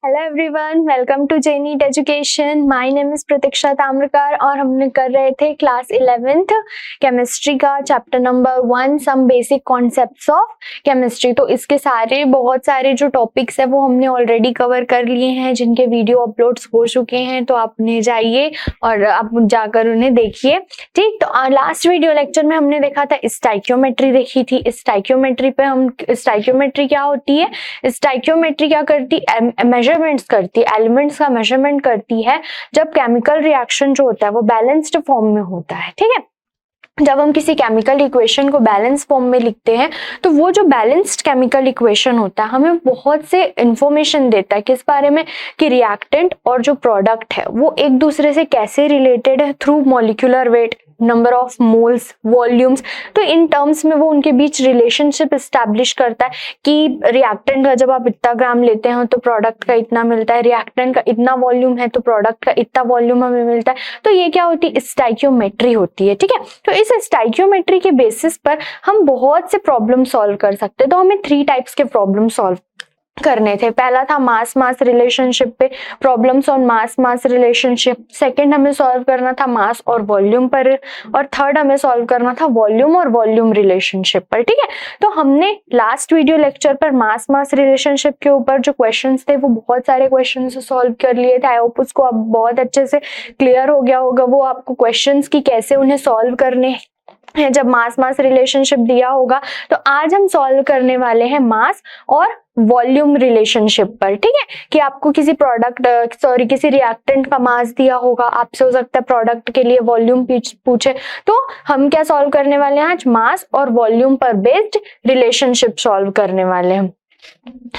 Hello everyone, welcome to जेनीट education. My name is Pratiksha Tamrakar और हमने कर रहे थे क्लास 11th केमिस्ट्री का chapter number 1 some basic concepts of chemistry. तो इसके बहुत सारे जो टॉपिक्स है वो हमने ऑलरेडी कवर कर लिए हैं, जिनके वीडियो अपलोड्स हो चुके हैं। तो आप उन्हें जाइए और आप जाकर उन्हें देखिए। ठीक, तो लास्ट वीडियो लेक्चर में हमने देखा था स्टाइकियोमेट्री देखी थी। स्टाइकियोमेट्री पे हम स्टाइकियोमेट्री क्या होती है, स्टाइकियोमेट्री क्या करती है, मेजरमेंट्स करती है, एलिमेंट्स का मेजरमेंट करती है जब केमिकल रिएक्शन जो होता है वो बैलेंस्ड फॉर्म में होता है। ठीक है, जब हम किसी केमिकल इक्वेशन को बैलेंस फॉर्म में लिखते हैं तो वो जो बैलेंस्ड केमिकल इक्वेशन होता है हमें बहुत से इंफॉर्मेशन देता है किस बारे में, कि रिएक्टेंट और जो प्रोडक्ट है वो एक दूसरे से कैसे रिलेटेड है through molecular weight, number of moles, volumes. तो इन टर्म्स में वो उनके बीच रिलेशनशिप एस्टैब्लिश करता है कि रिएक्टेंट का जब आप इतना ग्राम लेते हैं तो प्रोडक्ट का इतना मिलता है, रिएक्टेंट का इतना वॉल्यूम है तो प्रोडक्ट का इतना वॉल्यूम हमें मिलता है। तो ये क्या होती है, स्टाइकियोमेट्री होती है। ठीक है, तो इस स्टाइकियोमेट्री के बेसिस पर हम बहुत से प्रॉब्लम सॉल्व कर सकते हैं। तो हमें 3 टाइप्स के प्रॉब्लम सॉल्व करने थे। पहला था मास मास रिलेशनशिप पे, problems on mass mass relationship. Second हमें सॉल्व करना था मास और वॉल्यूम पर, और थर्ड हमें सॉल्व करना था वॉल्यूम और वॉल्यूम रिलेशनशिप पर। ठीक है, तो हमने लास्ट वीडियो लेक्चर पर मास मास रिलेशनशिप के ऊपर जो क्वेश्चंस थे वो बहुत सारे क्वेश्चंस सॉल्व कर लिए थे। आई होप उसको अब बहुत अच्छे से क्लियर हो गया होगा वो आपको क्वेश्चंस की कैसे उन्हें सॉल्व करने है जब मास मास रिलेशनशिप दिया होगा। तो आज हम सॉल्व करने वाले हैं मास और वॉल्यूम रिलेशनशिप पर। ठीक है, कि आपको किसी किसी रिएक्टेंट का मास दिया होगा, आपसे हो सकता है प्रोडक्ट के लिए वॉल्यूम पूछे, तो हम क्या सॉल्व करने वाले हैं आज, मास और वॉल्यूम पर बेस्ड रिलेशनशिप सॉल्व करने वाले हैं।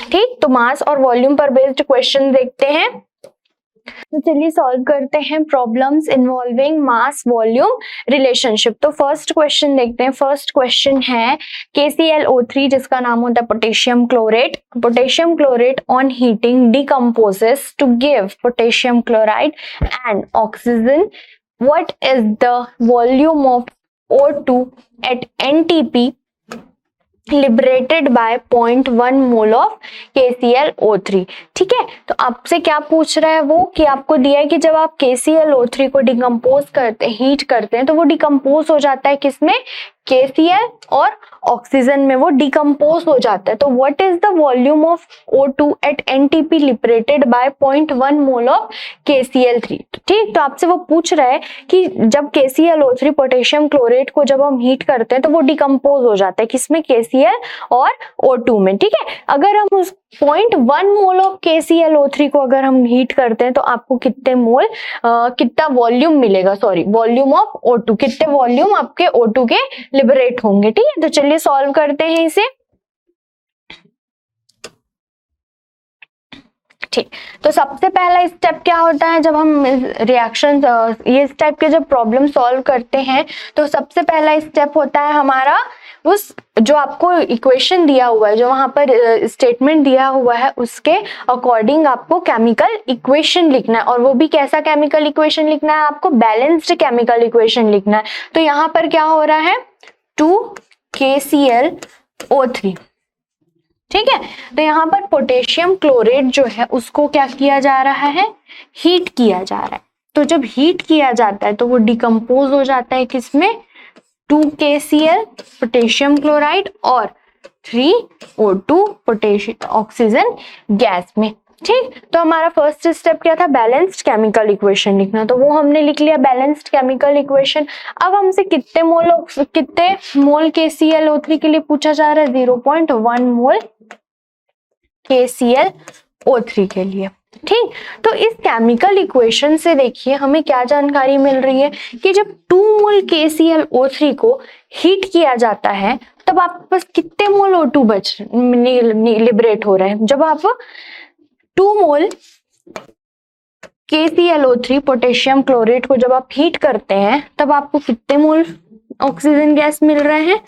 ठीक, तो मास और वॉल्यूम पर बेस्ड क्वेश्चन देखते हैं। तो चलिए सॉल्व करते हैं problems involving mass volume relationship. तो फर्स्ट क्वेश्चन देखते हैं। फर्स्ट क्वेश्चन है KClO3, जिसका नाम होता है potassium chlorate. Potassium chlorate on heating decomposes to give potassium chloride and oxygen. What is the volume of O2 at NTP liberated by 0.1 mole of KClO3। ठीक है, तो आपसे क्या पूछ रहा है वो, कि आपको दिया है कि जब आप KClO3 को डिकम्पोज करते हैं, हीट करते हैं, तो वो डिकम्पोज हो जाता है किसमें, KCl और ऑक्सीजन में वो डिकम्पोज हो जाता है। तो what is the volume of O2 at NTP liberated by 0.1 mole of KCl3। ठीक, तो आपसे वो पूछ रहा है कि जब KClO3 पोटेशियम क्लोरेट को जब हम हीट करते हैं तो वो डिकम्पोज हो जाता है किसमें, KCl और O2 में। ठीक है, अगर हम उस 0.1 मोल ऑफ KClO3 को अगर हम हीट करते हैं तो आपको कितने मोल कितना वॉल्यूम मिलेगा, सॉरी वॉल्यूम ऑफ O2, कितने वॉल्यूम आपके O2 के लिबरेट होंगे। ठीक है, तो चलिए सॉल्व करते हैं इसे। ठीक, तो सबसे पहला स्टेप क्या होता है जब हम रिएक्शन ये टाइप के जब प्रॉब्लम सॉल्व करते हैं, तो सबसे पहला स्टेप होता है हमारा उस जो आपको इक्वेशन दिया हुआ है, जो वहां पर स्टेटमेंट दिया हुआ है, उसके अकॉर्डिंग आपको केमिकल इक्वेशन लिखना है। और वो भी कैसा केमिकल इक्वेशन लिखना है, आपको बैलेंस्ड केमिकल इक्वेशन लिखना है। तो यहाँ पर क्या हो रहा है, 2KClO3। ठीक है, तो यहाँ पर पोटेशियम क्लोरेट जो है उसको क्या किया जा रहा है, हीट किया जा रहा है। तो जब हीट किया जाता है तो वो डिकम्पोज हो जाता है किसमें, 2KCl पोटेशियम क्लोराइड और 3O2 पोटेशियम ऑक्सीजन गैस में। ठीक, तो हमारा फर्स्ट स्टेप क्या था, बैलेंस्ड केमिकल इक्वेशन लिखना। तो वो हमने लिख लिया बैलेंस्ड केमिकल इक्वेशन। अब हमसे कितने मोल KClO3 के लिए पूछा जा रहा है, 0.1 मोल KClO3 के लिए। ठीक, तो इस केमिकल इक्वेशन से देखिए हमें क्या जानकारी मिल रही है कि जब 2 मोल KClO3 को हीट किया जाता है तब आपके पास कितने मोल O2 लिबरेट हो रहे हैं। जब आप 2 मोल KClO3 पोटेशियम क्लोरेट को जब आप हीट करते हैं तब आपको कितने मोल ऑक्सीजन गैस मिल रहे हैं,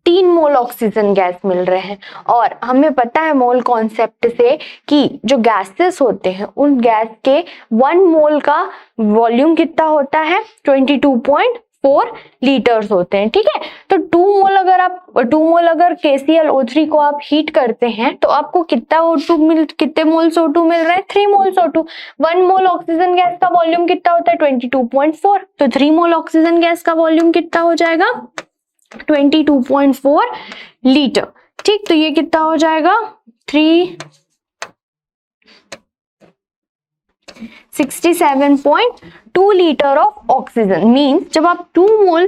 3 मोल ऑक्सीजन गैस मिल रहे हैं। और हमें पता है मोल कॉन्सेप्ट से कि जो गैसेस होते हैं उन गैस के 1 मोल का वॉल्यूम कितना होता है, 4 लीटर्स होते हैं, ठीक है। तो 2 मोल अगर KClO3 को आप हीट करते हैं तो आपको कितने मोल्स O2 मिल रहे हैं? 3 मोल्स O2। 1 मोल ऑक्सीजन गैस का वॉल्यूम कितना होता है? 22.4। तो 3 मोल ऑक्सीजन गैस का वॉल्यूम कितना हो जाएगा? 22.4 लीटर, ठीक। तो ये कितना हो जाएगा? 67.2 लीटर ऑफ ऑक्सीजन। मीन्स जब आप 2 मोल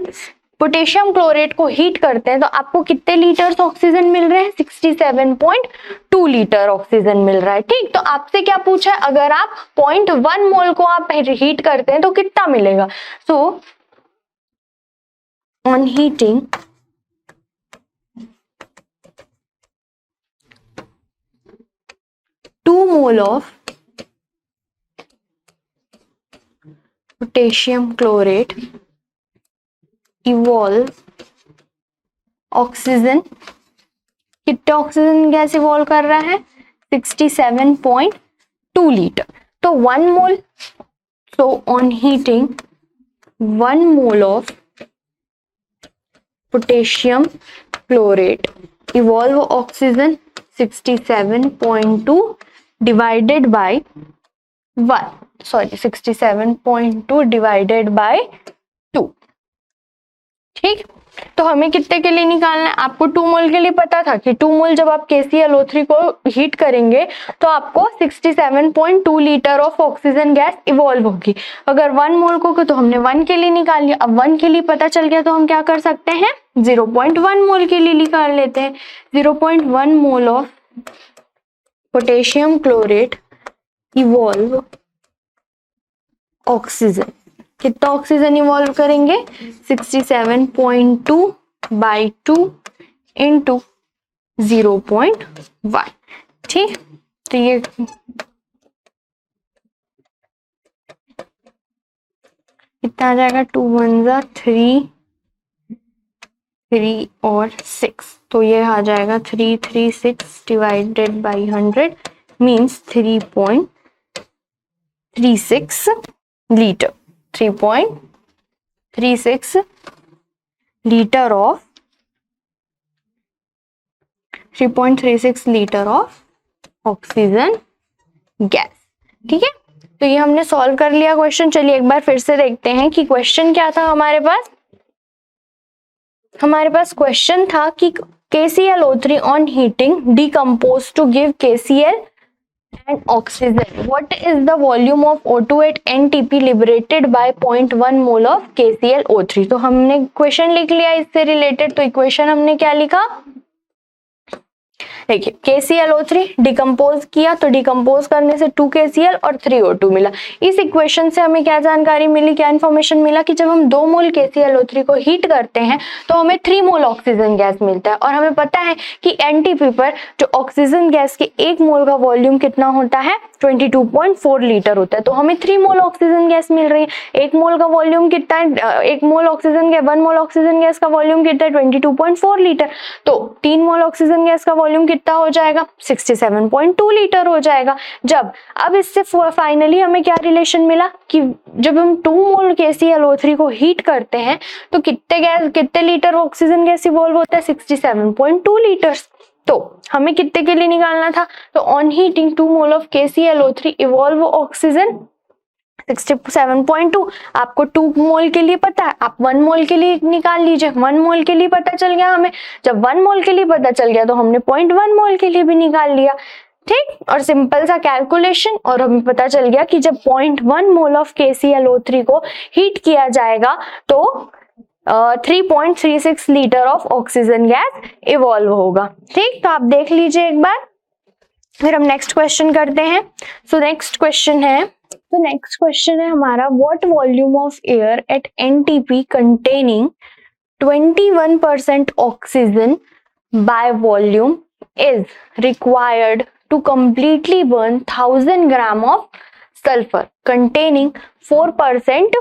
पोटेशियम क्लोरेट को हीट करते हैं तो आपको कितने लीटर्स ऑक्सीजन मिल रहे हैं? 67.2 लीटर ऑक्सीजन मिल रहा है, ठीक। तो आपसे क्या पूछा है? अगर आप 0.1 मोल को आप हीट करते हैं तो कितना मिलेगा? So on heating 2 mole of potassium chlorate evolve oxygen, कितना ऑक्सीजन गैस इवॉल्व कर रहा है? 67.2 लीटर। तो 1 mole, so on heating 1 mole of potassium chlorate evolve oxygen 67.2 divided by 67.2 divided by 2, ठीक। तो हमें कितने के लिए निकालना है? आपको 2 मोल के लिए पता था कि 2 मोल जब आप KClO3 को हीट करेंगे तो आपको 67.2 litre of oxygen gas evolve होगी। अगर 1 मोल को तो हमने 1 के लिए निकाल लिया। अब 1 के लिए पता चल गया तो हम क्या कर सकते हैं? 0.1 मोल के लिए निकाल लेते हैं। 0.1 mole of potassium chlorate evolve oxygen, कितना ऑक्सीजन इवॉल्व करेंगे? 67.2 बाई 2 इंटू 0.1, ठीक। तो ये कितना आ जाएगा? 2 1 जा 3 और 6, तो ये आ जाएगा 336 divided by 100 means 3.36 litre. 3.36 litre of 3.36 litre of oxygen gas, ठीक है। तो ये हमने सॉल्व कर लिया क्वेश्चन। चलिए एक बार फिर से देखते हैं कि क्वेश्चन क्या था हमारे पास। हमारे पास क्वेश्चन था कि KClO3 on heating decompose to give KCl and oxygen. What is the volume of O2 at NTP liberated by 0.1 mole of KClO3? तो हमने क्वेश्चन लिख लिया इससे रिलेटेड। तो इक्वेशन हमने क्या लिखा? देखिए KClO3 डिकम्पोज किया तो डिकम्पोज करने से 2 KCl और 3 O2 मिला। इस इक्वेशन से हमें क्या जानकारी मिली, क्या इन्फॉर्मेशन मिला कि जब हम 2 मोल KClO3 को हीट करते हैं तो हमें 3 मोल ऑक्सीजन गैस मिलता है। और हमें पता है कि एनटीपी पर जो ऑक्सीजन गैस के 1 मोल का वॉल्यूम कितना होता है? 22.4 लीटर होता है। तो हमें 3 मोल ऑक्सीजन गैस मिल रही है। 1 मोल का वॉल्यूम कितना है? 1 मोल ऑक्सीजन गैस 1 मोल ऑक्सीजन गैस का वॉल्यूम कितना है? 22.4 लीटर। तो 3 मोल ऑक्सीजन गैस का वॉल्यूम कितना हो जाएगा? 67.2 लीटर हो जाएगा। अब इससे फाइनली हमें क्या रिलेशन मिला कि जब हम 2 मोल KClO3 को हीट करते हैं तो कितने लीटर ऑक्सीजन गैस इवॉल्व होता है? 67.2 लीटर। तो हमें कितने के लिए निकालना था? तो on heating 2 mole of KClO3 evolve oxygen 67.2। आपको 2 मोल के लिए पता है, आप 1 मोल के लिए निकाल लीजिए। 1 मोल के लिए पता चल गया हमें। जब 1 मोल के लिए पता चल गया तो हमने 0.1 मोल के लिए भी निकाल लिया, ठीक। और सिंपल सा कैलकुलेशन, और हमें पता चल गया कि जब 0.1 मोल ऑफ KClO3 को हीट किया जाएगा तो 3.36 litre of oxygen gas evolve होगा, ठीक। तो आप देख लीजिए एक बार। फिर हम नेक्स्ट क्वेश्चन करते हैं। सो नेक्स्ट क्वेश्चन है हमारा, what volume of air at NTP containing 21% oxygen by volume is required to completely burn 1000 gram of sulfur containing 4%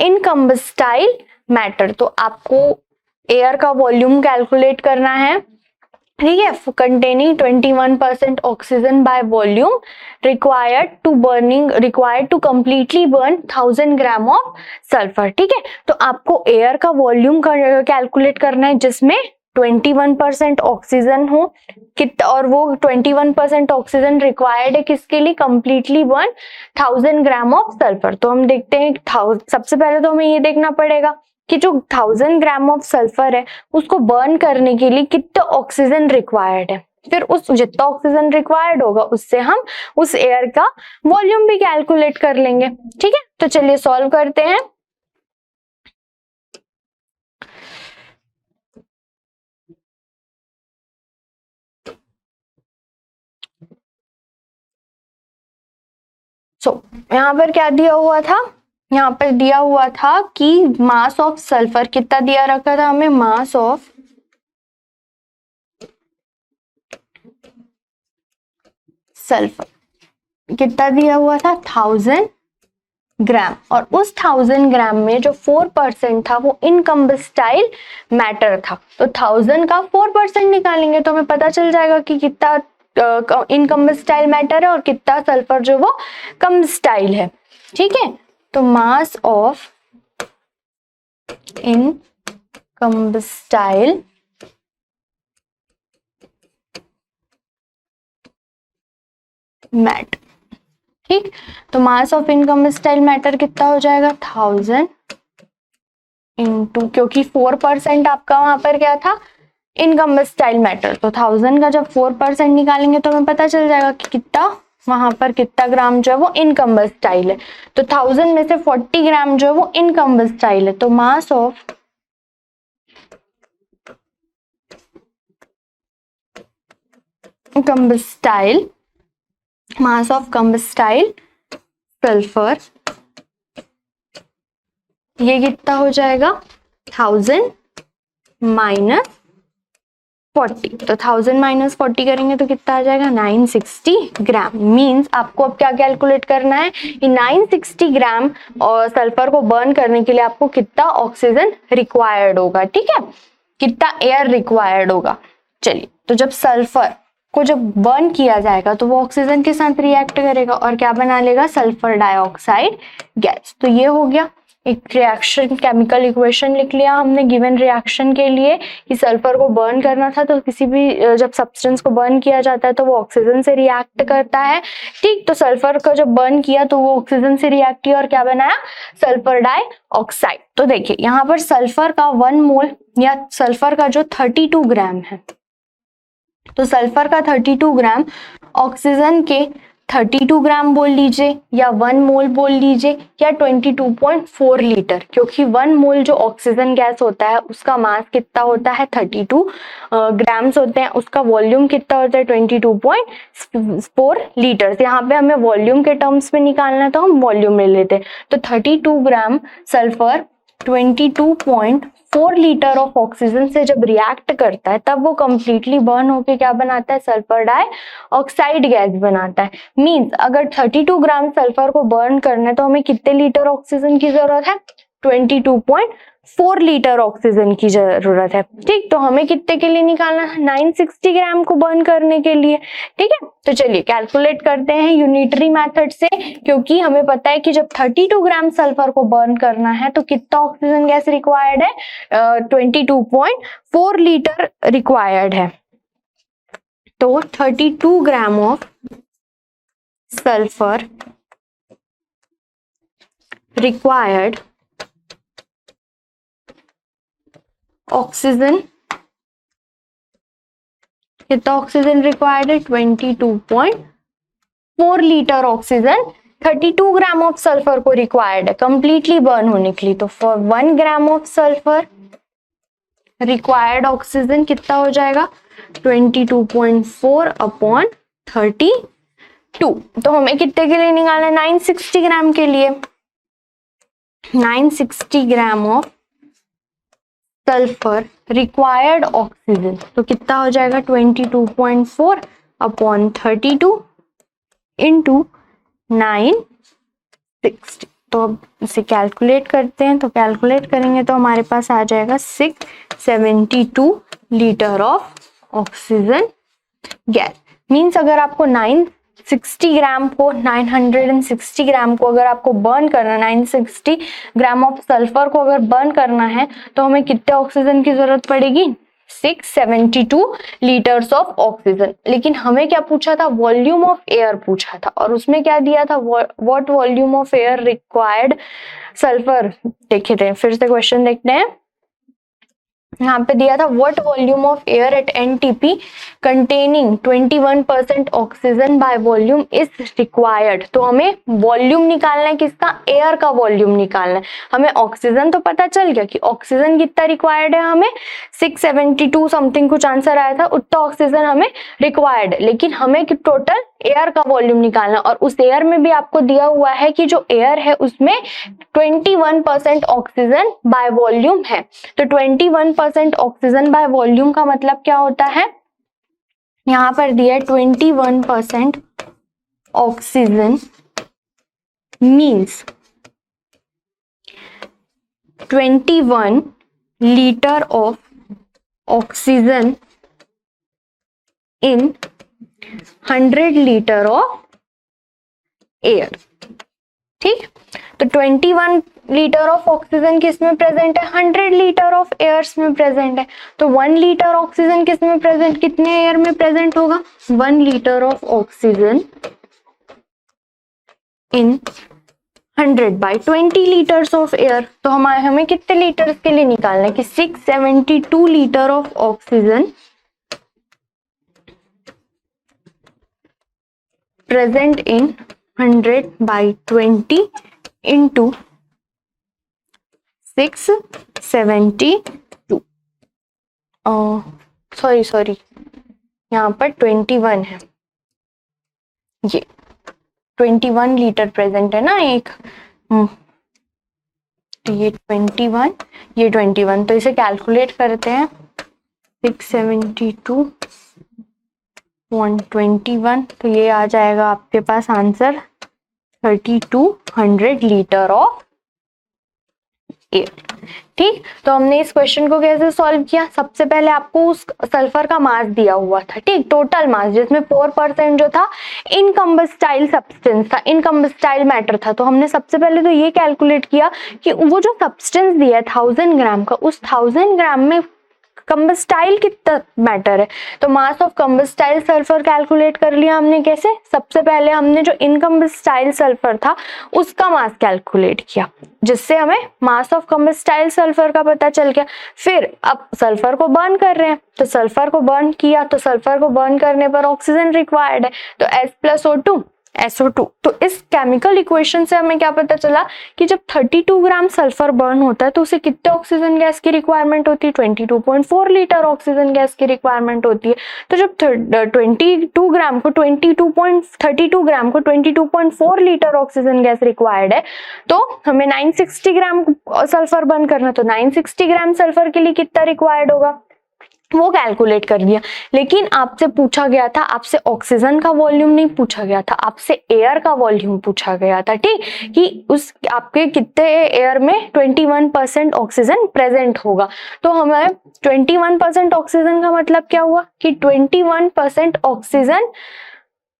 incombustible matter। तो आपको एयर का वॉल्यूम कैलकुलेट करना है ठीक है, containing 21% oxygen by volume required to completely burn 1000 gram of sulphur. ठीक है, तो आपको एयर का वॉल्यूम कैलकुलेट करना है जिसमें 21% ऑक्सीजन हो और वो 21% ऑक्सीजन रिक्वायर्ड है किसके लिए, completely burn 1000 gram of sulphur. तो हम देखते हैं सबसे पहले तो हमें ये देखना पड़ेगा कि जो 1000 ग्राम ऑफ सल्फर है उसको बर्न करने के लिए कितना ऑक्सीजन रिक्वायर्ड है, फिर उस जितना ऑक्सीजन रिक्वायर्ड होगा उससे हम उस एयर का वॉल्यूम भी कैलकुलेट कर लेंगे। ठीक है, तो चलिए सॉल्व करते हैं। यहाँ पर क्या दिया हुआ था, यहाँ पर दिया हुआ था कि मास ऑफ सल्फर कितना दिया रखा था हमें, मास ऑफ सल्फर कितना दिया हुआ था 1000 ग्राम, और उस 1000 ग्राम में जो 4% था वो इनकम्बस्टाइल मैटर था। तो 1000 का 4% निकालेंगे तो हमें पता चल जाएगा कि कितना इनकम्बस्टाइल मैटर है और कितना सल्फर जो वो कम्बस्टाइल है। ठीक है, तो मास ऑफ इनकम्बस्टाइल मैटर। ठीक, तो मास ऑफ इनकम्बस्टाइल मैटर कितना हो जाएगा 1000 इंटू, क्योंकि 4% आपका वहां पर क्या था इनकम्बस्टाइल मैटर, तो 1000 का जब 4% निकालेंगे तो हमें पता चल जाएगा कि कितना वहां पर कितना ग्राम जो है वो इनकम्बस्टाइल है। तो 1000 में से 40 ग्राम जो है वो इनकम्बस्टाइल है। तो mass of combustible, mass of combustible sulphur ये कितना हो जाएगा 1000 माइनस 40। तो 1000 माइनस 40 करेंगे तो कितना आ जाएगा 960 ग्राम। मींस आपको अब क्या कैलकुलेट करना है कि 960 ग्राम और सल्फर को बर्न करने के लिए आपको कितना ऑक्सीजन रिक्वायर्ड होगा। ठीक है, कितना एयर रिक्वायर्ड होगा। चलिए, तो जब सल्फर को जब बर्न किया जाएगा तो वो ऑक्सीजन के साथ रिएक्ट करेगा और क्या बना लेगा, सल्फर डाइऑक्साइड गैस। तो ये हो गया एक रिएक्शन, केमिकल इक्वेशन लिख लिया हमने गिवन रिएक्शन के लिए कि सल्फर को बर्न करना था। तो किसी भी जब सब्सटेंस को बर्न किया जाता है तो वो ऑक्सीजन से रिएक्ट करता है। ठीक, तो सल्फर को जब बर्न किया तो वो ऑक्सीजन से रिएक्ट किया और क्या बनाया, सल्फर डाइऑक्साइड। तो देखिए यहाँ पर सल्फर का 1 मोल या सल्फर का जो 32 ग्राम है, तो सल्फर का 32 ग्राम ऑक्सीजन के 32 ग्राम बोल लीजिए या 1 मोल बोल लीजिए या 22.4 लीटर, क्योंकि 1 मोल जो ऑक्सीजन गैस होता है उसका मास कितना होता है 32 ग्राम्स होते हैं, उसका वॉल्यूम कितना होता है 22.4 लीटर। यहाँ पे हमें वॉल्यूम के टर्म्स में निकालना है तो हम वॉल्यूम ले लेते हैं। तो 32 ग्राम सल्फर 22.4 लीटर ऑफ ऑक्सीजन से जब रिएक्ट करता है तब वो कंप्लीटली बर्न होके क्या बनाता है, सल्फर डाइऑक्साइड गैस बनाता है। मींस अगर 32 ग्राम सल्फर को बर्न करना है तो हमें कितने लीटर ऑक्सीजन की जरूरत है, 22.4 लीटर ऑक्सीजन की जरूरत है। ठीक, तो हमें कितने के लिए निकालना है, 960 ग्राम को बर्न करने के लिए। ठीक है, तो चलिए कैलकुलेट करते हैं यूनिटरी मेथड से, क्योंकि हमें पता है कि जब 32 ग्राम सल्फर को बर्न करना है तो कितना ऑक्सीजन गैस रिक्वायर्ड है, 22.4 लीटर रिक्वायर्ड है। तो 32 ग्राम ऑफ सल्फर रिक्वायर्ड ऑक्सीजन, कितना ऑक्सीजन रिक्वायर्ड है 22.4 litre oxygen 32 gram of sulphur को रिक्वायर्ड है कंप्लीटली बर्न होने के लिए। तो for 1 gram of sulphur required oxygen कितना हो जाएगा 22.4 अपॉन 32। तो हमें कितने के लिए निकालना है, 960 ग्राम के लिए। 960 ग्राम ऑफ सल्फर रिक्वायर्ड ऑक्सीजन तो कितना हो जाएगा 22.4 अपॉन 32 इंटू 960। तो अब इसे कैलकुलेट करते हैं, तो कैलकुलेट करेंगे तो हमारे पास आ जाएगा 672 litre of oxygen gas. Means अगर आपको 960 ग्राम को 960 ग्राम को अगर आपको बर्न करना, 960 ग्राम ऑफ सल्फर को अगर बर्न करना है तो हमें कितने ऑक्सीजन की जरूरत पड़ेगी? 672 लीटर्स ऑफ ऑक्सीजन। लेकिन हमें क्या पूछा था? वॉल्यूम ऑफ एयर पूछा था, और उसमें क्या दिया था? What volume of air required sulphur. देखे थे, फिर से क्वेश्चन देखते हैं। यहाँ पे दिया था what volume of air at NTP containing 21% oxygen by volume is required. तो हमें वॉल्यूम निकालना है, किसका? एयर का वॉल्यूम निकालना है। हमें ऑक्सीजन तो पता चल गया कि ऑक्सीजन कितना रिक्वायर्ड है, हमें 672 समथिंग कुछ आंसर आया था, उतना ऑक्सीजन हमें रिक्वायर्ड। लेकिन हमें टोटल एयर का वॉल्यूम निकालना, और उस एयर में भी आपको दिया हुआ है कि जो एयर है उसमें 21% ऑक्सीजन बाय वॉल्यूम है। तो 21% ऑक्सीजन बाय वॉल्यूम का मतलब क्या होता है? यहां पर दिया है 21% oxygen means 21 litre of oxygen in 100 litre of air. ठीक, तो 21 लीटर ऑफ ऑक्सीजन किस में प्रेजेंट है? 100 लीटर ऑफ एयर्स में प्रेजेंट है। तो 1 लीटर ऑक्सीजन किस में प्रेजेंट, कितने एयर में प्रेजेंट होगा? 1 litre of oxygen in 100 by 20 litres of air. तो हमें कितने लीटर्स के लिए निकालना है कि 672 litre of oxygen present in 100 by 20 into 672। Sorry यहाँ पर 21 है, ये 21 लीटर प्रेजेंट है ना एक, तो ये 21, ये 21, तो इसे कैलकुलेट करते हैं। 672 121, तो ये आ जाएगा आपके पास आंसर 3200 लीटर ऑफ एयर। ठीक, तो हमने इस क्वेश्चन को कैसे सॉल्व किया? सबसे पहले आपको उस सल्फर का मास दिया हुआ था, ठीक, टोटल मास, जिसमें 4% जो था इनकम्बस्टाइल सब्सटेंस था, इनकम्बस्टाइल मैटर था। तो हमने सबसे पहले तो ये कैलकुलेट किया कि वो जो सब्सटेंस दिया है 1000 ग्राम का, उस 1000 ग्राम में कंबस्टाइल कितना मैटर है। तो mass of combustible sulphur calculate कर लिया हमने। कैसे? सबसे पहले हमने जो इनकम्बस्टाइल सल्फर था उसका मास कैलकुलेट किया, जिससे हमें मास ऑफ कंबस्टाइल सल्फर का पता चल गया। फिर अब सल्फर को बर्न कर रहे हैं, तो सल्फर को बर्न किया, तो सल्फर को बर्न करने पर ऑक्सीजन रिक्वायर्ड है, तो S+O2 SO2। तो इस केमिकल इक्वेशन से हमें क्या पता चला कि जब 32 ग्राम सल्फर बर्न होता है तो उसे कितने ऑक्सीजन गैस की रिक्वायरमेंट होती है? 22.4 लीटर ऑक्सीजन गैस की रिक्वायरमेंट होती है। तो जब 32 ग्राम को 22.4 लीटर ऑक्सीजन गैस रिक्वायर्ड है, तो हमें 960 ग्राम सल्फर बर्न करना, तो 960 ग्राम सल्फर के लिए कितना रिक्वायर्ड होगा वो कैलकुलेट कर दिया। लेकिन आपसे पूछा गया था, आपसे ऑक्सीजन का वॉल्यूम नहीं पूछा गया था, आपसे एयर का वॉल्यूम पूछा गया था, ठीक, कि उस आपके कितने एयर में 21% ऑक्सीजन प्रेजेंट होगा। तो हमें 21% ऑक्सीजन का मतलब क्या हुआ कि 21% ऑक्सीजन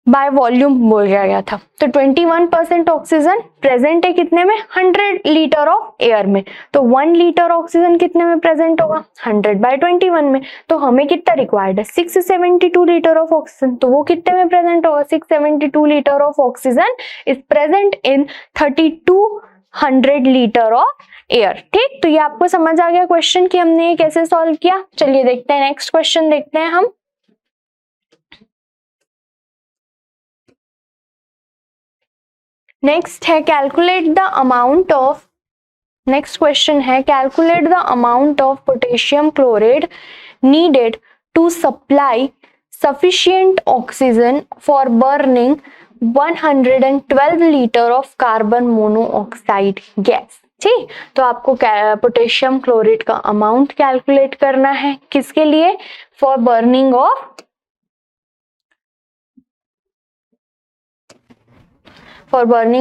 बाय वॉल्यूम बोला गया था। तो 21% ऑक्सीजन प्रेजेंट है कितने में? 100 लीटर ऑफ एयर में। तो 1 लीटर ऑक्सीजन कितने में प्रेजेंट होगा? 100 बाय 21 में। तो हमें कितना रिक्वायर्ड है? 672 लीटर ऑफ ऑक्सीजन। तो वो कितने में प्रेजेंट होगा? 672 litre of oxygen is present in 3200 litre of air. ठीक, तो ये आपको समझ आ गया क्वेश्चन कि हमने ये कैसे सॉल्व किया। चलिए देखते हैं नेक्स्ट क्वेश्चन, देखते हैं हम। नेक्स्ट है calculate the amount of, next question है calculate the amount of potassium chloride needed to supply sufficient oxygen for burning 112 litre of carbon monoxide gas. ठीक, तो आपको पोटेशियम क्लोराइड का अमाउंट कैलकुलेट करना है, किसके लिए? For burning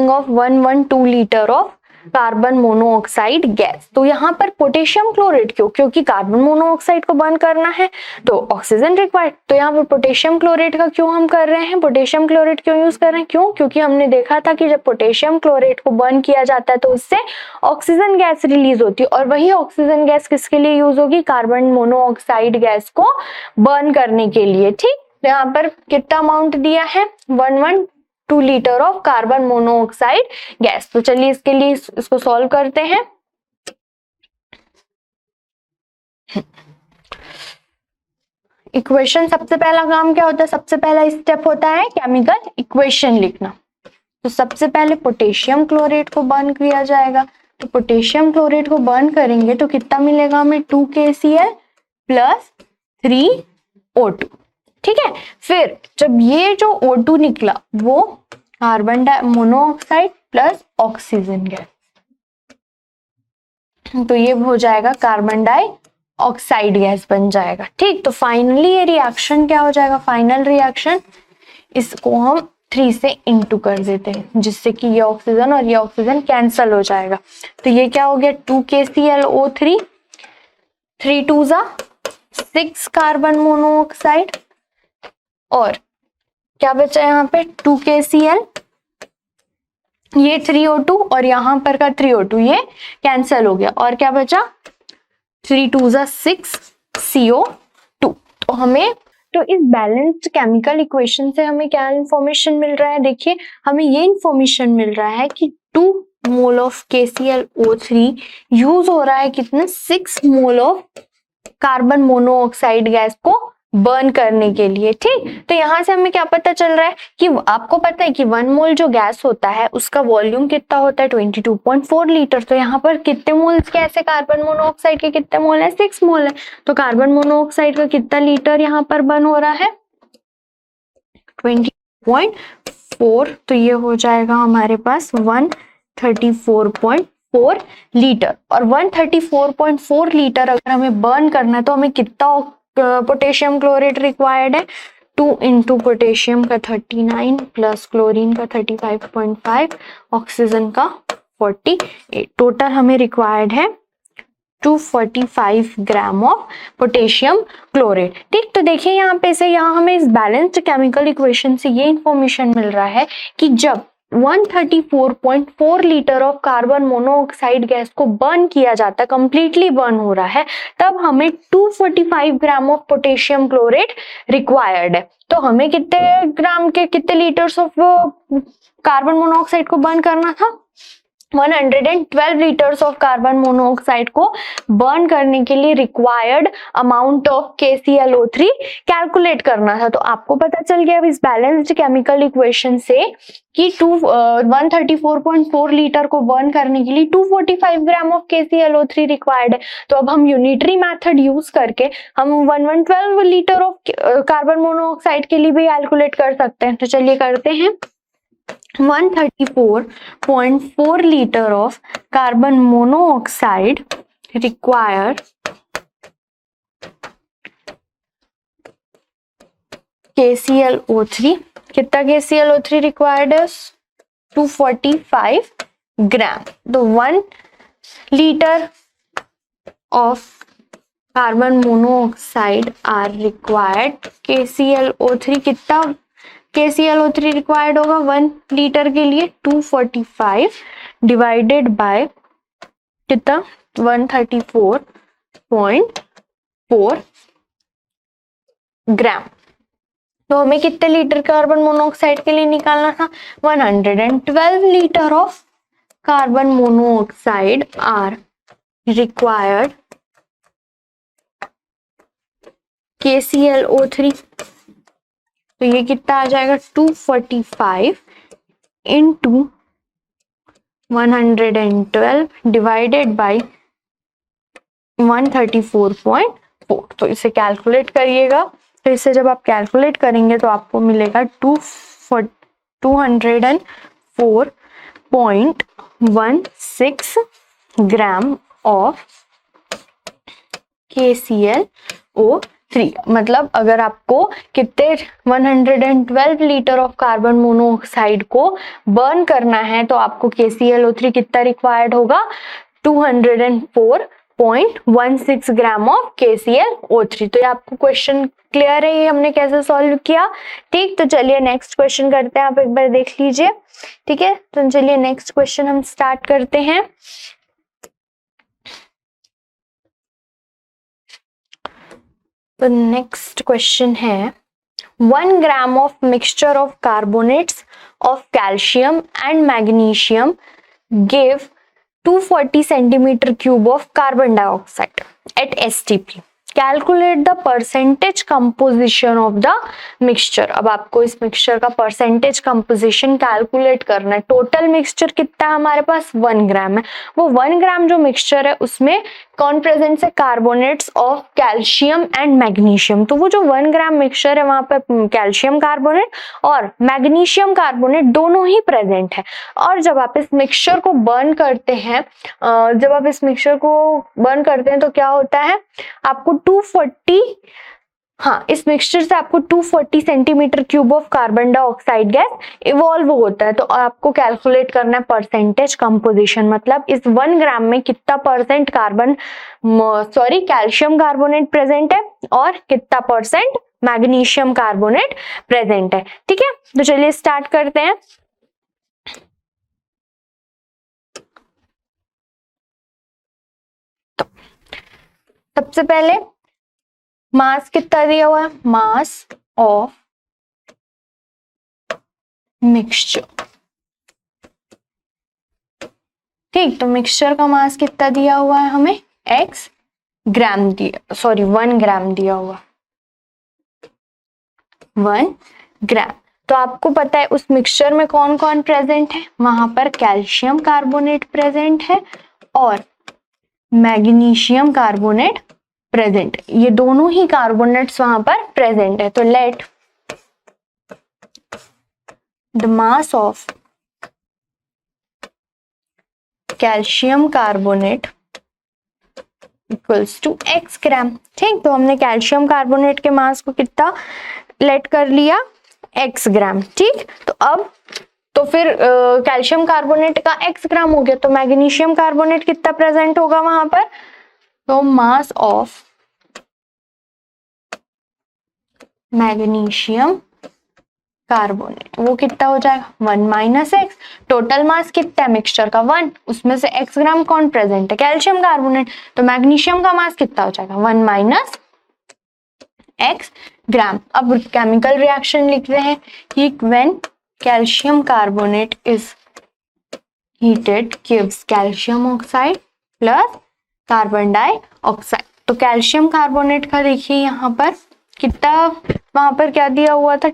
of 112 litre of carbon monoxide gas. तो यहाँ पर पोटेशियम क्लोराइड क्यों? क्योंकि कार्बन मोनोऑक्साइड को बर्न करना है तो ऑक्सीजन रिक्वायर्ड। तो यहाँ पर पोटेशियम क्लोराइड का क्यों हम कर रहे हैं, पोटेशियम क्लोराइड क्यों यूज कर रहे हैं? क्यों? क्योंकि हमने देखा था कि जब पोटेशियम क्लोराइड को बर्न किया जाता है तो उससे ऑक्सीजन गैस रिलीज होती है, और वही ऑक्सीजन गैस किसके लिए यूज होगी? कार्बन मोनोऑक्साइड गैस को बर्न करने के लिए। ठीक, तो यहाँ पर कितना अमाउंट दिया है? 112 litre of carbon monoxide gas. तो चलिए इसके लिए इसको सॉल्व करते हैं। इक्वेशन, सबसे पहला काम क्या होता है? सबसे पहला स्टेप होता है केमिकल इक्वेशन लिखना। तो सबसे पहले पोटेशियम क्लोराइड को बर्न किया जाएगा। तो पोटेशियम क्लोराइड को बर्न करेंगे तो कितना मिलेगा हमें? 2KCl plus 3O2। ठीक है, फिर जब ये जो O2 निकला वो carbon monoxide plus oxygen gas, तो ये हो जाएगा कार्बन डाइऑक्साइड गैस बन जाएगा। ठीक, तो फाइनली ये रिएक्शन क्या हो जाएगा? फाइनल रिएक्शन, इसको हम 3 से इंटू कर देते हैं जिससे कि ये ऑक्सीजन और ये ऑक्सीजन कैंसल हो जाएगा। तो ये क्या हो गया? 2KClO3, 3 2 6 कार्बन मोनोऑक्साइड, और क्या बचा यहाँ पे? 2KCl, ये 3O2 और यहाँ पर का 3O2 ये कैंसल हो गया, और क्या बचा? 3 2 6 CO2। तो हमें, तो इस बैलेंस्ड केमिकल इक्वेशन से हमें क्या इंफॉर्मेशन मिल रहा है? देखिए, हमें ये इंफॉर्मेशन मिल रहा है कि 2 मोल ऑफ KClO3 यूज हो रहा है कितना? 6 मोल ऑफ कार्बन मोनोऑक्साइड गैस को बर्न करने के लिए। ठीक, तो यहाँ से हमें क्या पता चल रहा है कि आपको पता है कि 1 मोल जो गैस होता है उसका वॉल्यूम कितना होता है? 22.4 लीटर। तो यहाँ पर कितने मोल्स गैस है? कार्बन मोनोऑक्साइड के कितने मोल है? 6 मोल है। तो कार्बन मोनोऑक्साइड का कितना लीटर यहाँ पर बर्न हो रहा है? 20.4। तो ये हो जाएगा हमारे पास 134.4 लीटर। और 134.4 लीटर अगर हमें बर्न करना है तो हमें कितना पोटेशियम क्लोराइड रिक्वायर्ड है? 2 इंटू पोटेशियम का 39 प्लस क्लोरीन का 35.5, ऑक्सीजन का 48। टोटल हमें रिक्वायर्ड है 245 ग्राम ऑफ पोटेशियम क्लोराइड। ठीक, तो देखिए यहाँ पे से यहाँ हमें इस बैलेंस्ड केमिकल इक्वेशन से ये इंफॉर्मेशन मिल रहा है कि जब 134.4 litre of carbon monoxide gas को बर्न किया जाता है, कंप्लीटली बर्न हो रहा है, तब हमें 245 gram of potassium chloride required है। तो हमें कितने ग्राम के, कितने लीटर्स ऑफ कार्बन मोनोऑक्साइड को बर्न करना था? 112 लीटर्स ऑफ कार्बन मोनोऑक्साइड को बर्न करने के लिए required amount of KClO3 calculate करना था। तो आपको पता चल गया अब इस बैलेंस्ड केमिकल इक्वेशन से कि 134.4 लीटर को बर्न करने के लिए 245 ग्राम ऑफ KClO3 रिक्वायर्ड है। तो अब हम यूनिटरी मेथड यूज करके हम 112 लीटर ऑफ कार्बन मोनोऑक्साइड के लिए भी कैलकुलेट कर सकते हैं। तो चलिए करते हैं। 134.4 litre of carbon monoxide required KClO3, कितना KClO3 required है? 245 ग्राम। तो 1 litre of carbon monoxide are required। KClO3 कितना KClO3 रिक्वायर्ड होगा 1 लीटर के लिए? 245 डिवाइडेड बाय कितना? 134.4 ग्राम। तो हमें कितने लीटर कार्बन मोनोऑक्साइड के लिए निकालना था? 112 litre of carbon monoxide are required KClO3। तो ये कितना आ जाएगा? 245 इंटू 112 डिवाइडेड बाई 134.4। तो इसे कैलकुलेट करिएगा। तो इसे जब आप कैलकुलेट करेंगे तो आपको मिलेगा 204.16 ग्राम ऑफ KClO3। 3, मतलब अगर आपको कितने 112 लीटर ऑफ कार्बन मोनोऑक्साइड को बर्न करना है तो आपको KClO3 कितना रिक्वायर्ड होगा, 204.16 ग्राम ऑफ KClO3। तो ये आपको क्वेश्चन क्लियर है, ये हमने कैसे सॉल्व किया। ठीक, तो चलिए नेक्स्ट क्वेश्चन करते हैं, आप एक बार देख लीजिए। ठीक है, तो चलिए नेक्स्ट क्वेश्चन हम स्टार्ट करते हैं। तो नेक्स्ट क्वेश्चन है 1 gram of mixture of carbonates of calcium and magnesium give 240 centimeter cube of carbon dioxide at STP. Calculate the percentage composition of the mixture. अब आपको इस मिक्सचर का परसेंटेज कंपोजिशन कैलकुलेट करना है। टोटल मिक्सचर कितना है हमारे पास, 1 ग्राम है। वो 1 ग्राम जो मिक्सचर है उसमें कौन प्रेजेंट है, carbonates of calcium and magnesium. तो वो जो 1 ग्राम मिक्सचर है वहां पर कैल्शियम कार्बोनेट और मैग्नीशियम कार्बोनेट दोनों ही प्रेजेंट है। और जब आप इस मिक्सचर को बर्न करते हैं तो क्या होता है, आपको 240, इस मिक्सचर से आपको 240 centimetre cube of carbon dioxide gas evolve होता है। तो आपको कैलकुलेट करना है परसेंटेज कंपोजिशन, मतलब इस 1 ग्राम में कितना परसेंट कैल्शियम कार्बोनेट प्रेजेंट है और कितना परसेंट मैग्नीशियम कार्बोनेट प्रेजेंट है। ठीक है, तो चलिए स्टार्ट करते हैं। तो सबसे पहले मास कितना दिया हुआ है, मास ऑफ मिक्सचर। ठीक, तो मिक्सचर का मास कितना दिया हुआ है हमें, 1 ग्राम दिया हुआ, 1 ग्राम। तो आपको पता है उस मिक्सचर में कौन कौन प्रेजेंट है, वहां पर कैल्शियम कार्बोनेट प्रेजेंट है और मैग्नीशियम कार्बोनेट प्रेजेंट, ये दोनों ही कार्बोनेट्स वहां पर प्रेजेंट है। तो let the mass of calcium carbonate equals to x gram. ठीक, तो हमने कैल्शियम कार्बोनेट के मास को कितना लेट कर लिया, x ग्राम। ठीक, तो फिर कैल्शियम कार्बोनेट का x ग्राम हो गया, तो मैग्नीशियम कार्बोनेट कितना प्रेजेंट होगा वहां पर, तो मास ऑफ मैग्नीशियम कार्बोनेट वो कितना हो जाएगा, 1 माइनस एक्स। टोटल मास कितना है मिक्सचर का, 1, उसमें से x ग्राम कौन प्रेजेंट है, कैल्शियम कार्बोनेट। तो मैग्नीशियम का मास कितना हो जाएगा, 1 माइनस x ग्राम। अब केमिकल रिएक्शन लिख रहे हैं कि when calcium carbonate is heated gives calcium oxide plus carbon dioxide. तो कैल्शियम कार्बोनेट का देखिए यहाँ पर कितना, वहां पर क्या दिया हुआ था,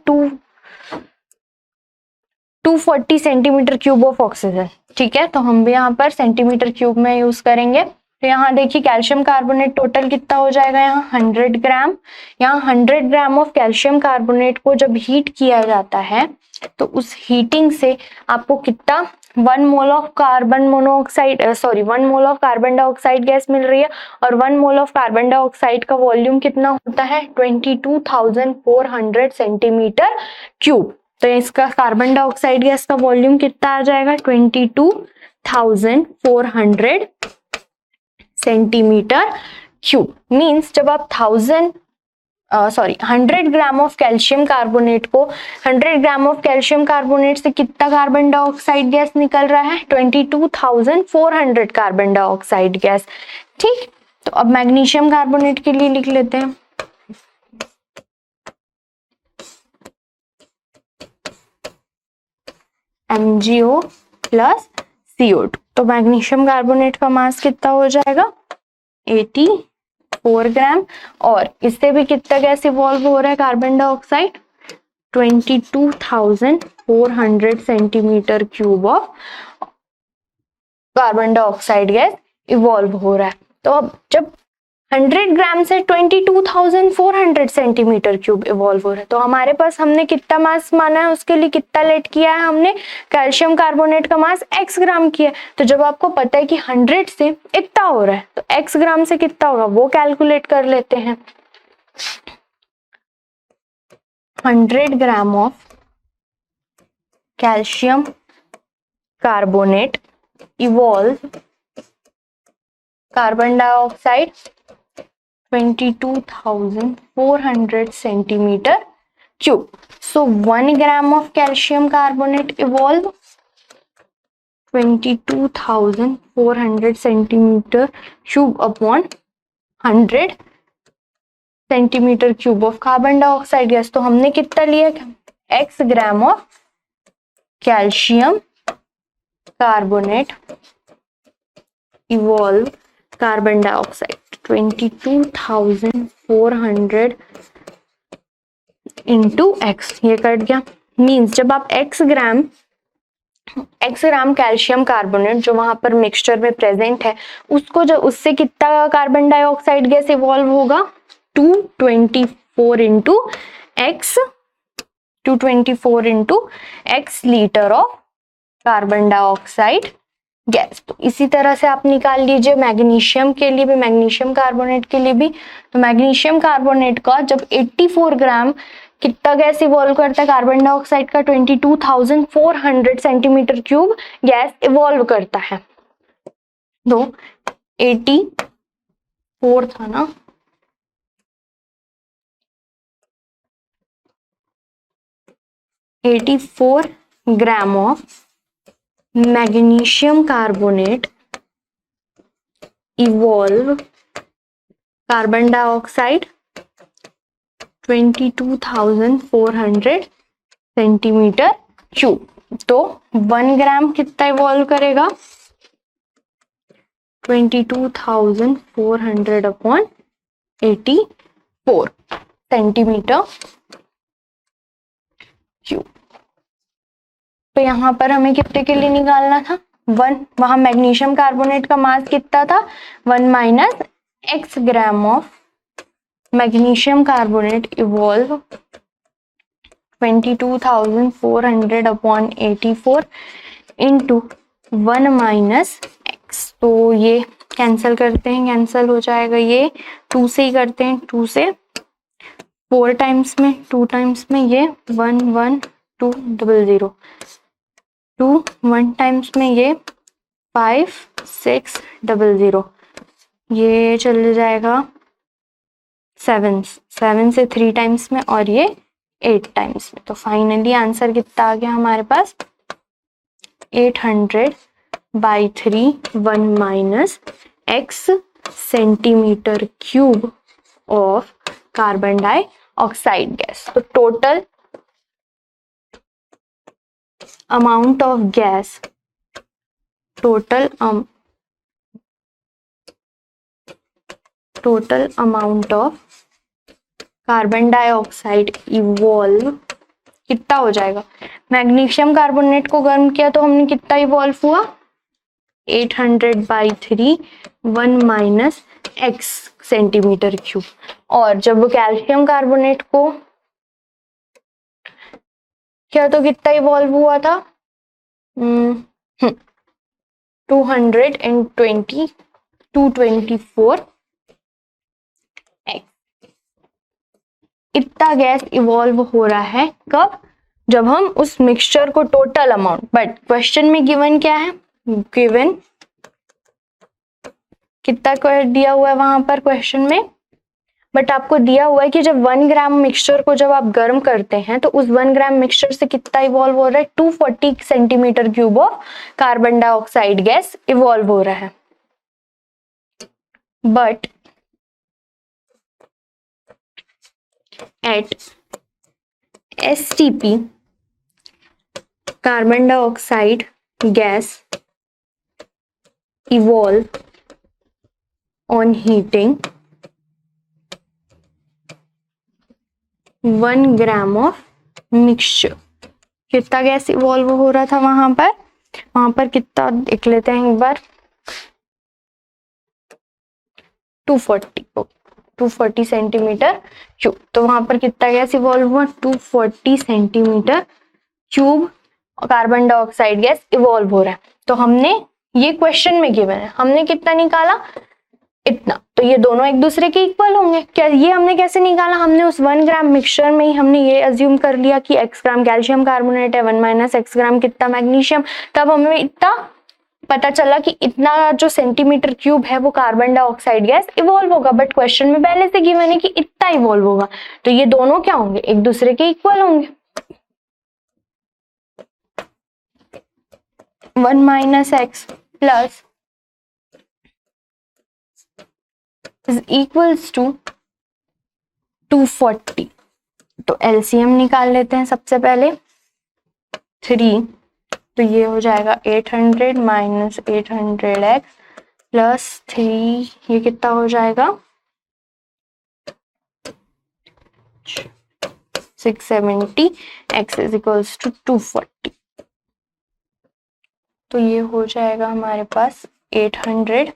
240 सेंटीमीटर क्यूब ऑफ ऑक्सीजन। ठीक है, तो हम भी यहाँ पर सेंटीमीटर क्यूब में यूज करेंगे। तो यहाँ देखिए कैल्शियम कार्बोनेट टोटल कितना हो जाएगा, यहाँ 100 ग्राम। यहाँ 100 ग्राम ऑफ कैल्शियम कार्बोनेट को जब हीट किया जाता है तो उस हीटिंग से आपको कितना 1 mole of carbon dioxide gas मिल रही है। और 1 मोल ऑफ कार्बन डाइऑक्साइड का वॉल्यूम कितना होता है, 22,400 सेंटीमीटर क्यूब। तो इसका कार्बन डाइऑक्साइड गैस का वॉल्यूम कितना आ जाएगा, 22,400 सेंटीमीटर क्यूब। मीन्स जब आप 100 ग्राम ऑफ कैल्शियम कार्बोनेट को 100 ग्राम ऑफ कैल्शियम कार्बोनेट से कितना कार्बन डाइऑक्साइड गैस निकल रहा है, 22,400 कार्बन डाइऑक्साइड गैस। ठीक, तो अब मैग्नीशियम कार्बोनेट के लिए लिख लेते हैं, MgO प्लस CO2। तो मैग्नीशियम कार्बोनेट का मास कितना हो जाएगा, 84 ग्राम। और इससे भी कितना गैस इवॉल्व हो रहा है, carbon dioxide, 22,400 centimetre cube of carbon dioxide gas evolve हो रहा है। तो अब जब 100 ग्राम से 22,400 सेंटीमीटर क्यूब इवॉल्व हो रहा है, तो हमारे पास हमने कितना मास माना है, उसके लिए कितना लेट किया है हमने, कैल्शियम कार्बोनेट का मास x ग्राम किया है। तो जब आपको पता है कि 100 से इतना हो रहा है तो x ग्राम से कितना होगा वो कैलकुलेट कर लेते हैं। 100 gram of calcium carbonate evolve carbon dioxide 22,400 centimeter cube. So 1 gram of calcium carbonate evolve 22,400 centimeter cube upon 100 centimeter cube of carbon dioxide gas. तो हमने कितना लिया, x gram of calcium carbonate evolve carbon dioxide 22,400 into x, ये cut गया। Means जब आप x ग्राम calcium carbonate जो वहां पर मिक्सचर में प्रेजेंट है उसको, जो उससे कितना कार्बन डाइऑक्साइड गैस इवॉल्व होगा 224 into x, 224 into x litre of carbon dioxide gas. तो इसी तरह से आप निकाल लीजिए मैग्नीशियम के लिए भी, मैग्नीशियम कार्बोनेट के लिए भी। तो मैग्नीशियम कार्बोनेट का जब 84 ग्राम कितना गैस इवॉल्व करता है कार्बन डाइऑक्साइड का 22,400 सेंटीमीटर क्यूब गैस इवॉल्व करता है। तो 84 था ना, 84 gram of magnesium carbonate evolve carbon dioxide 22,400 centimetre cube. तो 1 ग्राम कितना इवॉल्व करेगा 22,400 अपॉन 84 सेंटीमीटर क्यूब। तो यहाँ पर हमें कितने के लिए निकालना था 1, वहां मैग्नीशियम कार्बोनेट का मास कितना था 1 minus x gram of magnesium carbonate evolve 22,400 upon 84 into 1 minus x। तो ये कैंसिल करते हैं, कैंसिल हो जाएगा, ये 2 से ही करते हैं, 2 से 4 टाइम्स में, 2 टाइम्स में ये 1 1 2 0 2 1 टाइम्स में ये 5 6 0 ये चल जाएगा 7 से 3 टाइम्स में और ये 8 टाइम्स में। तो फाइनली आंसर कितना आ गया हमारे पास 800/3 1 minus x centimetre cube of carbon dioxide gas. तो total amount of gas, total amount of carbon dioxide evolve कितना हो जाएगा, मैग्नीशियम कार्बोनेट को गर्म किया तो हमने कितना इवॉल्व हुआ 800/3 1 माइनस x सेंटीमीटर क्यूब। और जब वो कैल्शियम कार्बोनेट को क्या तो कितना इवॉल्व हुआ था 224 x। इतना गैस इवॉल्व हो रहा है कब, जब हम उस मिक्सचर को टोटल अमाउंट, बट क्वेश्चन में गिवन क्या है, गिवन कितना दिया हुआ है वहां पर क्वेश्चन में, बट आपको दिया हुआ है कि जब 1 ग्राम मिक्सचर को जब आप गर्म करते हैं तो उस 1 ग्राम मिक्सचर से कितना इवॉल्व हो रहा है 240 centimetre cube of carbon dioxide gas evolve हो रहा है। But at STP carbon dioxide gas evolve on heating 1 gram of mixture, कितना गैस इवॉल्व हो रहा था वहां पर कितना देख लेते हैं एक बार 240 सेंटीमीटर क्यूब। तो वहां पर कितना गैस इवॉल्व हुआ 240 centimetre cube carbon dioxide gas evolve हो रहा है। तो हमने ये क्वेश्चन में गिवन है, हमने कितना निकाला इतना। तो तो ये दोनों एक दूसरे के इक्वल होंगे। क्या ये हमने कैसे निकाला, हमने उस 1 ग्राम मिक्सचर में ही हमने ये अज्यूम कर लिया कि x ग्राम कैल्शियम कार्बोनेट है, 1 माइनस x ग्राम कितना मैग्नीशियम, तब हमें इतना पता चला कि इतना जो सेंटीमीटर क्यूब है वो कार्बन डाइऑक्साइड गैस इवॉल्व होगा। बट क्वेश्चन में पहले से गिवन है कि इतना इवॉल्व होगा, तो ये दोनों क्या होंगे, एक दूसरे के इक्वल होंगे। 1 minus x plus is equals to 240। तो एलसीएम निकाल लेते हैं सबसे पहले, 3, तो ये हो जाएगा 800 माइनस 800x प्लस 3, ये कितना हो जाएगा 670, x इज इक्वल्स टू 240। तो ये हो जाएगा हमारे पास 800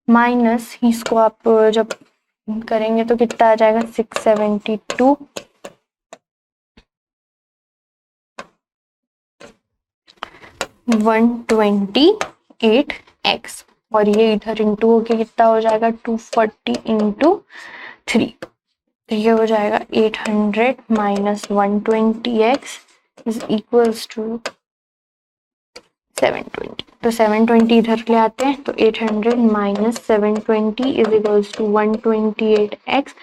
माइनस, इसको आप जब करेंगे तो कितना आ जाएगा 672 128x, और ये इधर इंटू होके कितना हो जाएगा 240 इंटू 3, तो ये हो जाएगा 800 minus 120x is equals to 720। तो 720 इधर ले आते हैं, तो 800 minus 720 is equals to 128x,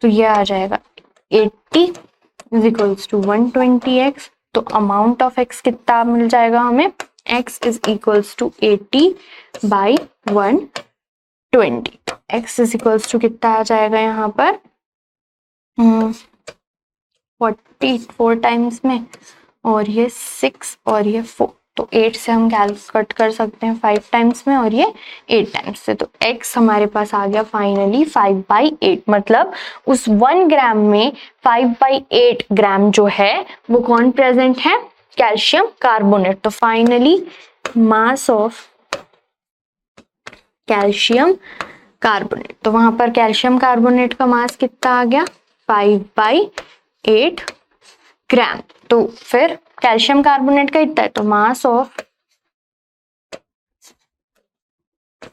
तो ये आ जाएगा 80 इज इक्वल्स टू 120x। तो अमाउंट ऑफ x कितना मिल जाएगा हमें, x is equals to 80 by 120। x is equals to कितना आ जाएगा यहाँ पर 44 टाइम्स में, और ये 6 और ये 4, तो 8 से हम कट कर सकते हैं 5 टाइम्स में, और ये 8 टाइम्स से, तो x हमारे पास आ गया फाइनली 5/8। मतलब उस 1 ग्राम में 5/8 ग्राम जो है वो कौन प्रेजेंट है, कैल्शियम कार्बोनेट। तो finally mass of calcium carbonate, तो वहां पर कैल्शियम कार्बोनेट का मास कितना आ गया 5/8 ग्राम। तो फिर कैल्शियम कार्बोनेट का इतना है, तो मास ऑफ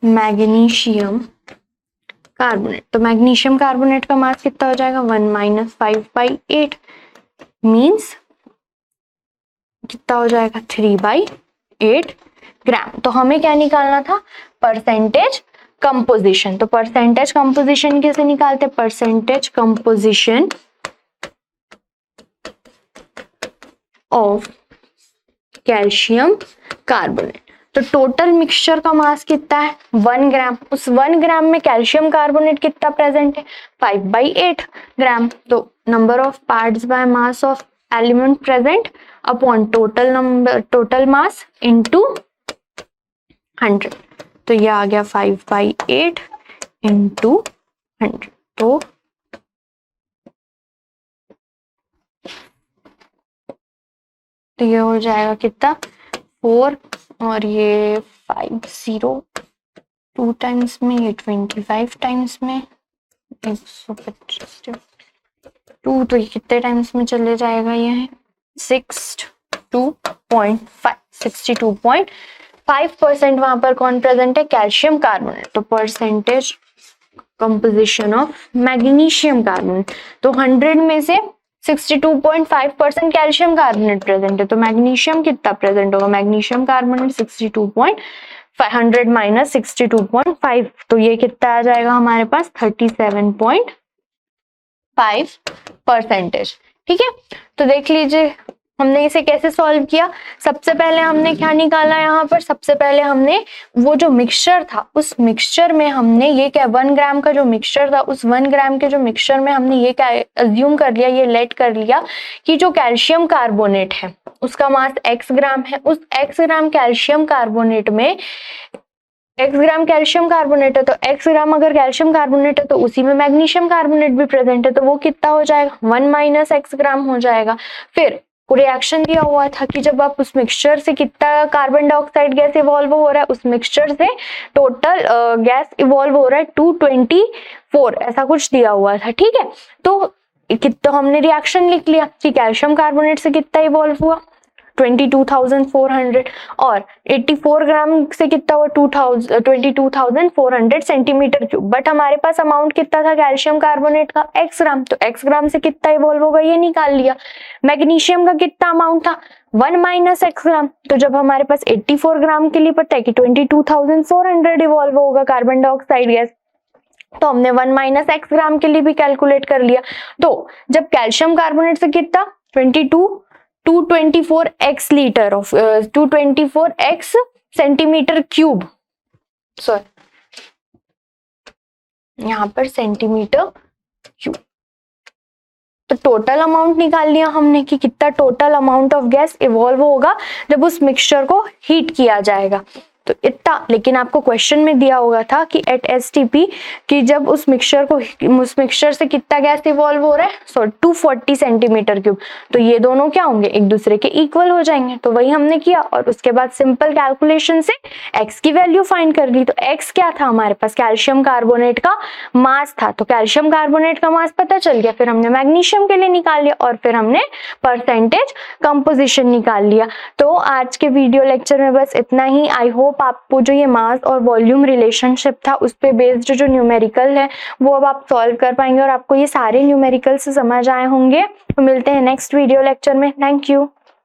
मैग्नीशियम कार्बोनेट, तो मैग्नीशियम कार्बोनेट का मास कितना हो जाएगा 1 माइनस 5/8 मीन्स कितना हो जाएगा 3/8 ग्राम। तो हमें क्या निकालना था, परसेंटेज कंपोजिशन। तो परसेंटेज कंपोजिशन कैसे निकालते, percentage composition of calcium carbonate. तो टोटल मिक्सचर का मास कितना है 1 ग्राम, उस 1 ग्राम में कैल्शियम कार्बोनेट कितना प्रेजेंट है 5/8 ग्राम। तो number of parts by mass of element present upon total mass into 100, तो ये आ गया 5/8 इंटू 100। तो ये हो जाएगा कितना 4 और ये 50 2 टाइम्स में, ये 25 टाइम्स में, 125 2, तो ये कितने टाइम्स में चले जाएगा, ये 62.5% वहां पर कौन प्रेजेंट है, कैल्शियम कार्बोनेट। तो percentage composition of magnesium carbonate, तो 100 में से 62.5% कैल्शियम कार्बोनेट प्रेजेंट है, तो मैग्नीशियम कितना प्रेजेंट होगा, मैग्नीशियम कार्बोनेट 62.500 माइनस 62.5, तो ये कितना आ जाएगा हमारे पास 37.5%। ठीक है, तो देख लीजिए हमने इसे कैसे सॉल्व किया। सबसे पहले हमने क्या निकाला यहाँ पर, सबसे पहले हमने वो जो मिक्सचर था उस मिक्सचर में हमने ये क्या 1 ग्राम का जो मिक्सचर था उस 1 ग्राम के जो मिक्सचर में हमने ये क्या अज्यूम कर लिया, ये लेट कर लिया कि जो कैल्शियम कार्बोनेट है उसका मास x ग्राम है। उस x ग्राम कैल्शियम कार्बोनेट में x ग्राम कैल्शियम कार्बोनेट है, तो x ग्राम अगर कैल्शियम कार्बोनेट है तो उसी में मैग्नीशियम कार्बोनेट भी प्रेजेंट है, तो वो कितना हो जाएगा 1 माइनस x ग्राम हो जाएगा। फिर रिएक्शन दिया हुआ था कि जब आप उस मिक्सचर से कितना कार्बन डाइऑक्साइड गैस इवॉल्व हो रहा है, उस मिक्सचर से टोटल गैस इवॉल्व हो रहा है 224, ऐसा कुछ दिया हुआ था। ठीक है, तो कितना हमने रिएक्शन लिख लिया कि कैल्शियम कार्बोनेट से कितना इवॉल्व हुआ 22,400 और 84 ग्राम से कितना हुआ 22,400 सेंटीमीटर क्यूब। बट हमारे पास अमाउंट कितना था कैल्शियम कार्बोनेट का x ग्राम, तो x ग्राम से कितना इवॉल्व होगा ये निकाल लिया। मैग्नीशियम का कितना अमाउंट था 1 माइनस x ग्राम, तो जब हमारे पास 84 ग्राम के लिए पता है कि 22,400 इवॉल्व होगा कार्बन डाइऑक्साइड गैस, तो हमने 1 माइनस x ग्राम के लिए भी कैलकुलेट कर लिया। तो जब कैल्शियम कार्बोनेट से कितना 224x litre of 224x centimetre cube, sorry यहाँ पर सेंटीमीटर क्यूब, तो टोटल अमाउंट निकाल लिया हमने कि कितना total amount of gas evolve होगा जब उस मिक्सचर को हीट किया जाएगा, तो इतना। लेकिन आपको क्वेश्चन में दिया होगा था कि एट एसटीपी कि जब उस मिक्सचर से कितना गैस इवॉल्व हो रहा है, सो 240 सेंटीमीटर क्यूब, तो ये दोनों क्या होंगे एक दूसरे के इक्वल हो जाएंगे। तो वही हमने किया और उसके बाद सिंपल कैलकुलेशन से x की वैल्यू फाइंड कर ली। तो x क्या था हमारे पास कैल्शियम कार्बोनेट का मास था, तो कैल्शियम कार्बोनेट का मास पता चल गया, फिर हमने मैग्नीशियम के लिए निकाल लिया और फिर हमने परसेंटेज कंपोजिशन निकाल लिया। तो आज के वीडियो लेक्चर में बस इतना ही। आई होप आपको जो ये मास और वॉल्यूम रिलेशनशिप था उस पे बेस्ड जो न्यूमेरिकल है वो अब आप सॉल्व कर पाएंगे और आपको ये सारे न्यूमेरिकल से समझ आए होंगे। तो मिलते हैं नेक्स्ट वीडियो लेक्चर में। Thank you.